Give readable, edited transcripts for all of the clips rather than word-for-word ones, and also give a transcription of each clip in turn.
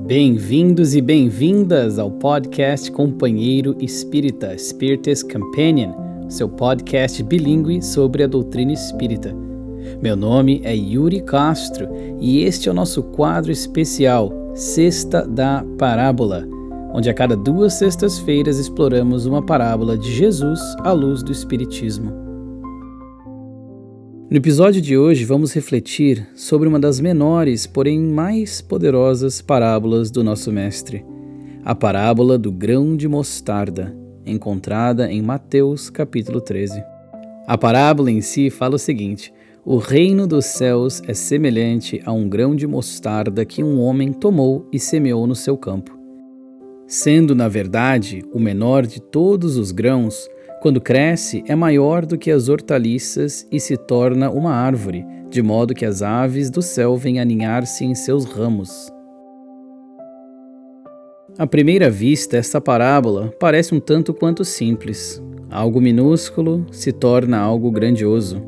Bem-vindos e bem-vindas ao podcast Companheiro Espírita, Spiritist Companion, seu podcast bilíngue sobre a doutrina espírita. Meu nome é Yuri Castro e este é o nosso quadro especial, Sexta da Parábola, onde a cada 2 sextas-feiras exploramos uma parábola de Jesus à luz do Espiritismo. No episódio de hoje vamos refletir sobre uma das menores, porém mais poderosas parábolas do nosso mestre, a parábola do grão de mostarda, encontrada em Mateus capítulo 13. A parábola em si fala o seguinte: o reino dos céus é semelhante a um grão de mostarda que um homem tomou e semeou no seu campo. Sendo, na verdade, o menor de todos os grãos, quando cresce, é maior do que as hortaliças e se torna uma árvore, de modo que as aves do céu vêm aninhar-se em seus ramos. À primeira vista, esta parábola parece um tanto quanto simples. Algo minúsculo se torna algo grandioso.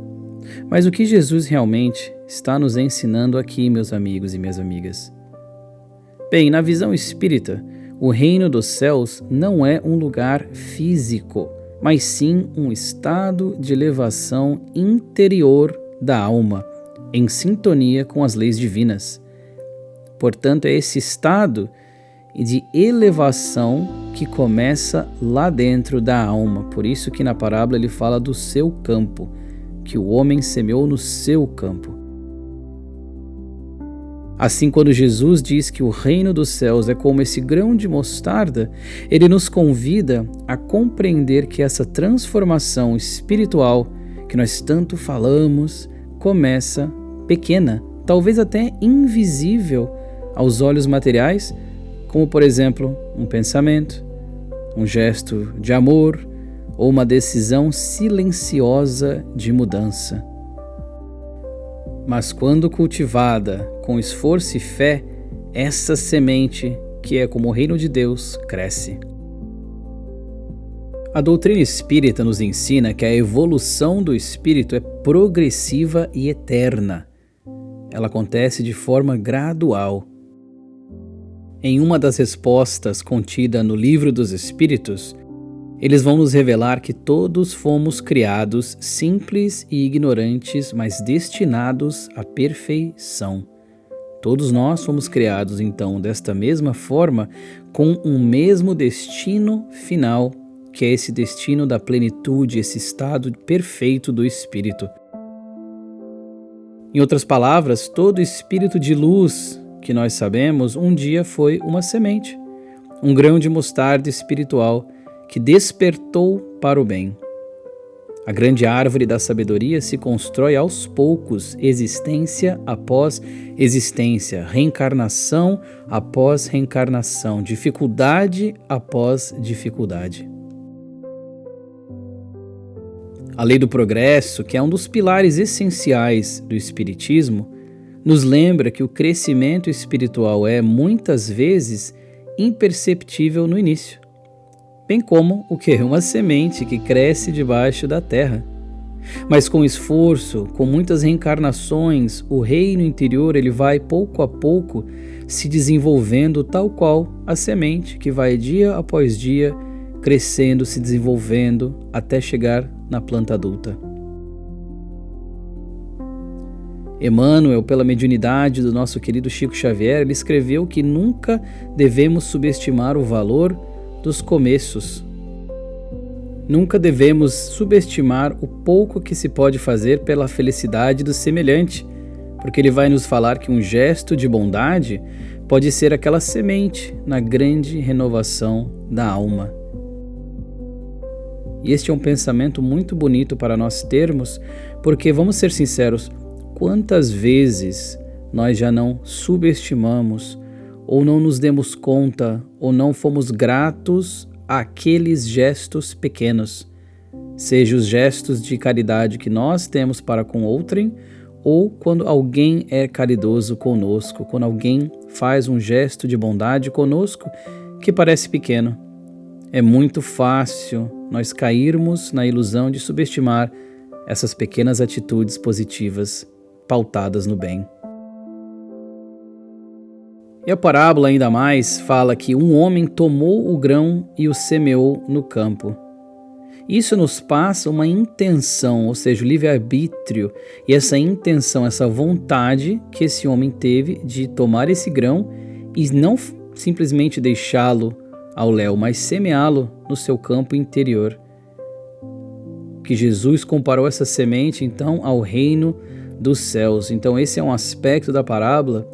Mas o que Jesus realmente está nos ensinando aqui, meus amigos e minhas amigas? Bem, na visão espírita, o reino dos céus não é um lugar físico, mas sim um estado de elevação interior da alma, em sintonia com as leis divinas. Portanto, é esse estado de elevação que começa lá dentro da alma. Por isso que na parábola ele fala do seu campo, que o homem semeou no seu campo. Assim, quando Jesus diz que o reino dos céus é como esse grão de mostarda, ele nos convida a compreender que essa transformação espiritual que nós tanto falamos começa pequena, talvez até invisível aos olhos materiais, como por exemplo um pensamento, um gesto de amor ou uma decisão silenciosa de mudança. Mas quando cultivada com esforço e fé, essa semente, que é como o reino de Deus, cresce. A doutrina espírita nos ensina que a evolução do espírito é progressiva e eterna. Ela acontece de forma gradual. Em uma das respostas contida no Livro dos Espíritos, eles vão nos revelar que todos fomos criados simples e ignorantes, mas destinados à perfeição. Todos nós fomos criados, então, desta mesma forma, com um mesmo destino final, que é esse destino da plenitude, esse estado perfeito do Espírito. Em outras palavras, todo espírito de luz que nós sabemos, um dia foi uma semente, um grão de mostarda espiritual, que despertou para o bem. A grande árvore da sabedoria se constrói aos poucos, existência após existência, reencarnação após reencarnação, dificuldade após dificuldade. A lei do progresso, que é um dos pilares essenciais do Espiritismo, nos lembra que o crescimento espiritual é, muitas vezes, imperceptível no início. Bem como o que é uma semente que cresce debaixo da terra. Mas com esforço, com muitas reencarnações, o reino interior ele vai pouco a pouco se desenvolvendo tal qual a semente que vai dia após dia crescendo, se desenvolvendo até chegar na planta adulta. Emmanuel, pela mediunidade do nosso querido Chico Xavier, ele escreveu que nunca devemos subestimar o valor dos começos. Nunca devemos subestimar o pouco que se pode fazer pela felicidade do semelhante, porque ele vai nos falar que um gesto de bondade pode ser aquela semente na grande renovação da alma. E este é um pensamento muito bonito para nós termos, porque, vamos ser sinceros, quantas vezes nós já não subestimamos ou não nos demos conta, ou não fomos gratos àqueles gestos pequenos, seja os gestos de caridade que nós temos para com outrem, ou quando alguém é caridoso conosco, quando alguém faz um gesto de bondade conosco que parece pequeno. É muito fácil nós cairmos na ilusão de subestimar essas pequenas atitudes positivas pautadas no bem. E a parábola ainda mais fala que um homem tomou o grão e o semeou no campo. Isso nos passa uma intenção, ou seja, o livre-arbítrio, e essa intenção, essa vontade que esse homem teve de tomar esse grão e não simplesmente deixá-lo ao léu, mas semeá-lo no seu campo interior. Que Jesus comparou essa semente, então, ao reino dos céus. Então, esse é um aspecto da parábola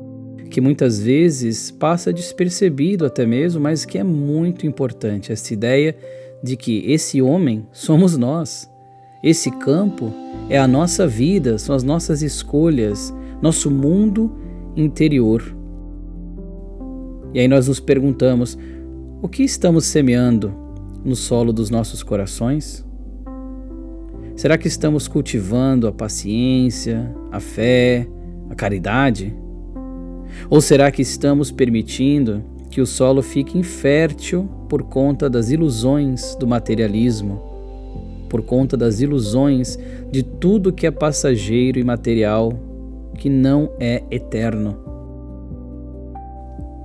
que muitas vezes passa despercebido até mesmo, mas que é muito importante. Essa ideia de que esse homem somos nós. Esse campo é a nossa vida, são as nossas escolhas, nosso mundo interior. E aí nós nos perguntamos, o que estamos semeando no solo dos nossos corações? Será que estamos cultivando a paciência, a fé, a caridade? Ou será que estamos permitindo que o solo fique infértil por conta das ilusões do materialismo, por conta das ilusões de tudo que é passageiro e material, que não é eterno?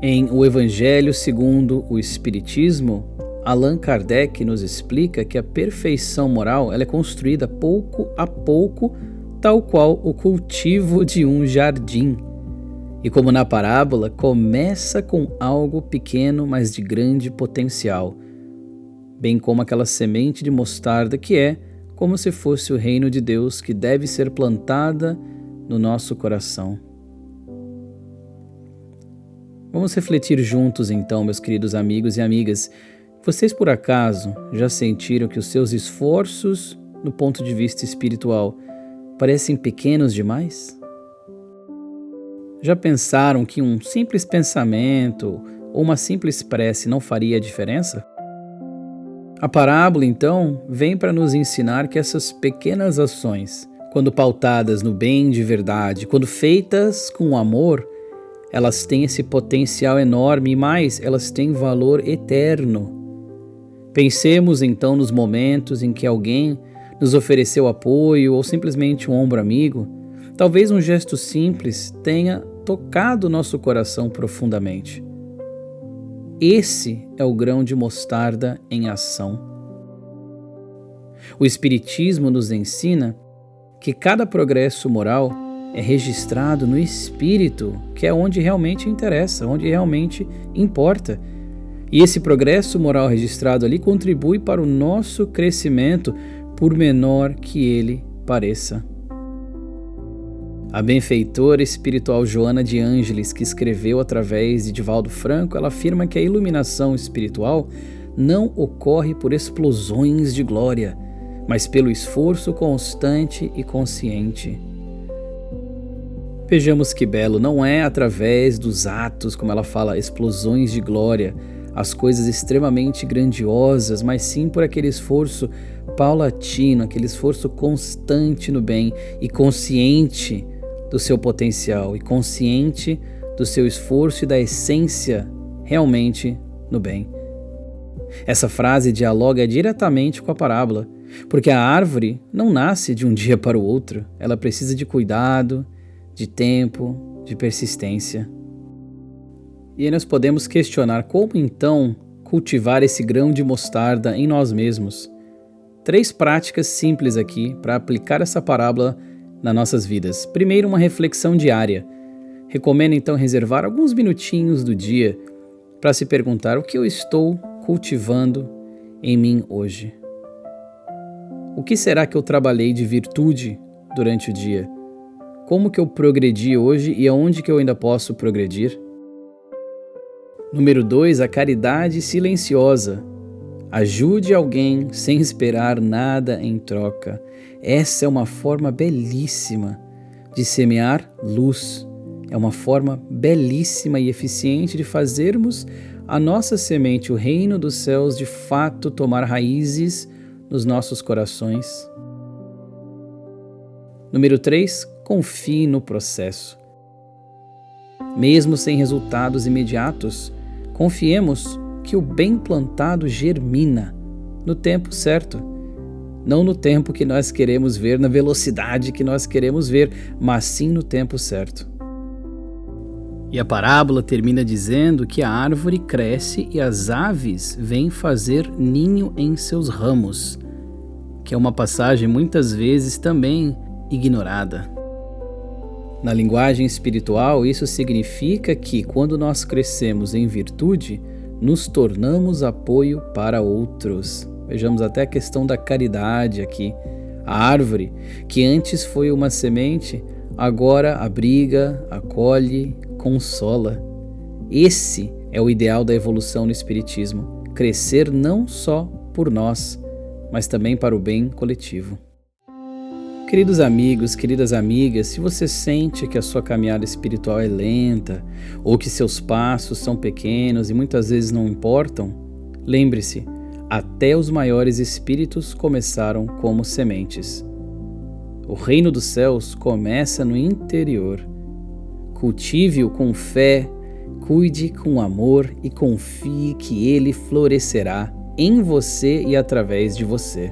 Em O Evangelho segundo o Espiritismo, Allan Kardec nos explica que a perfeição moral ela é construída pouco a pouco, tal qual o cultivo de um jardim. E como na parábola, começa com algo pequeno, mas de grande potencial, bem como aquela semente de mostarda que é como se fosse o reino de Deus que deve ser plantada no nosso coração. Vamos refletir juntos então, meus queridos amigos e amigas. Vocês por acaso já sentiram que os seus esforços no ponto de vista espiritual parecem pequenos demais? Já pensaram que um simples pensamento ou uma simples prece não faria diferença? A parábola, então, vem para nos ensinar que essas pequenas ações, quando pautadas no bem de verdade, quando feitas com amor, elas têm esse potencial enorme e mais, elas têm valor eterno. Pensemos então nos momentos em que alguém nos ofereceu apoio ou simplesmente um ombro amigo. Talvez um gesto simples tenha tocado nosso coração profundamente. Esse é o grão de mostarda em ação. O Espiritismo nos ensina que cada progresso moral é registrado no espírito, que é onde realmente interessa, onde realmente importa. E esse progresso moral registrado ali contribui para o nosso crescimento, por menor que ele pareça. A benfeitora espiritual Joana de Ângeles, que escreveu através de Divaldo Franco, ela afirma que a iluminação espiritual não ocorre por explosões de glória, mas pelo esforço constante e consciente. Vejamos que belo, não é através dos atos, como ela fala, explosões de glória, as coisas extremamente grandiosas, mas sim por aquele esforço paulatino, aquele esforço constante no bem e consciente do seu potencial e consciente do seu esforço e da essência realmente no bem. Essa frase dialoga diretamente com a parábola, porque a árvore não nasce de um dia para o outro, ela precisa de cuidado, de tempo, de persistência. E aí nós podemos questionar como então cultivar esse grão de mostarda em nós mesmos. 3 práticas simples aqui para aplicar essa parábola nas nossas vidas. Primeiro, uma reflexão diária. Recomendo então reservar alguns minutinhos do dia para se perguntar o que eu estou cultivando em mim hoje. O que será que eu trabalhei de virtude durante o dia? Como que eu progredi hoje e aonde que eu ainda posso progredir? Número 2, a caridade silenciosa. Ajude alguém sem esperar nada em troca. Essa é uma forma belíssima de semear luz. É uma forma belíssima e eficiente de fazermos a nossa semente, o reino dos céus, de fato tomar raízes nos nossos corações. Número 3, confie no processo. Mesmo sem resultados imediatos, confiemos que o bem plantado germina no tempo certo. Não no tempo que nós queremos ver, na velocidade que nós queremos ver, mas sim no tempo certo. E a parábola termina dizendo que a árvore cresce e as aves vêm fazer ninho em seus ramos, que é uma passagem muitas vezes também ignorada. Na linguagem espiritual, isso significa que, quando nós crescemos em virtude, nos tornamos apoio para outros. Vejamos até a questão da caridade aqui. A árvore, que antes foi uma semente, agora abriga, acolhe, consola. Esse é o ideal da evolução no Espiritismo: crescer não só por nós, mas também para o bem coletivo. Queridos amigos, queridas amigas, se você sente que a sua caminhada espiritual é lenta, ou que seus passos são pequenos e muitas vezes não importam, lembre-se, até os maiores espíritos começaram como sementes. O reino dos céus começa no interior. Cultive-o com fé, cuide com amor e confie que ele florescerá em você e através de você.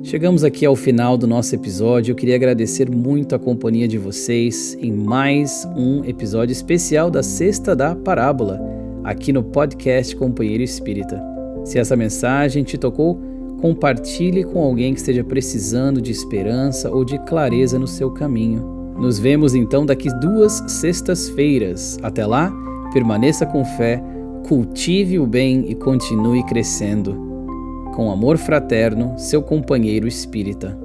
Chegamos aqui ao final do nosso episódio. Eu queria agradecer muito a companhia de vocês em mais um episódio especial da Sexta da Parábola, aqui no podcast Companheiro Espírita. Se essa mensagem te tocou, compartilhe com alguém que esteja precisando de esperança ou de clareza no seu caminho. Nos vemos então daqui 2 sextas-feiras. Até lá, permaneça com fé, cultive o bem e continue crescendo. Com amor fraterno, seu companheiro espírita.